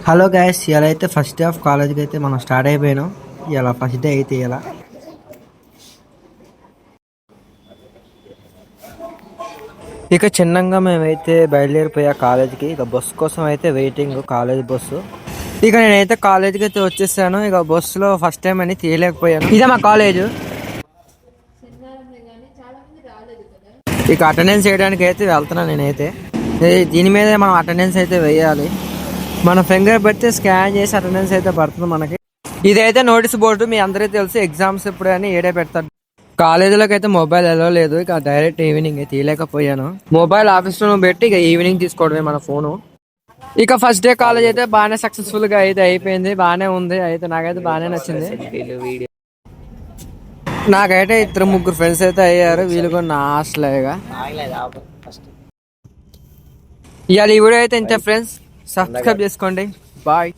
Hello guys, ఇలా అయితే first day of కాలేజ్కి అయితే మనం స్టార్ట్ అయిపోయినాం. ఇలా ఫస్ట్ డే అయితే ఇలా ఇక చిన్నగా మేమైతే బయలుదేరిపోయా కాలేజ్కి. ఇక బస్సు కోసం అయితే వెయిటింగ్, కాలేజ్ బస్సు. ఇక నేనైతే కాలేజ్కి అయితే వచ్చేసాను. ఇక బస్సులో ఫస్ట్ టైం అని తీయలేకపోయాను. ఇదే మా కాలేజ్. ఇక అటెండెన్స్ వేయడానికి అయితే వెళ్తున్నాను నేనైతే. దీని మీద మనం అటెండెన్స్ అయితే వేయాలి. మన ఫింగర్ పెడితే స్కాన్ చేసి అటెండెన్స్ అయితే పడుతుంది మనకి. ఇదైతే నోటీస్ బోర్డు, మీ అందరికీ తెలుసు. ఎగ్జామ్స్ ఎప్పుడు అని ఏడే పెడతారు. కాలేజీలోకి అయితే మొబైల్ ఎలా లేదు. ఇక డైరెక్ట్ ఈవినింగ్ తీయలేకపోయాను. మొబైల్ ఆఫీస్లో పెట్టి ఇక ఈవినింగ్ తీసుకోవడమే మన ఫోను. ఇక ఫస్ట్ డే కాలేజ్ అయితే బాగానే సక్సెస్ఫుల్ గా అయితే అయిపోయింది. బాగానే ఉంది అయితే, నాకైతే బాగానే నచ్చింది. నాకైతే 2-3 ఫ్రెండ్స్ అయితే అయ్యారు. వీళ్ళు కూడా నా హాస్టల్గా. ఇవాళ ఈ వీడియో అయితే ఇంతే ఫ్రెండ్స్. సబ్స్క్రైబ్ చేసుకోండి. బాయ్.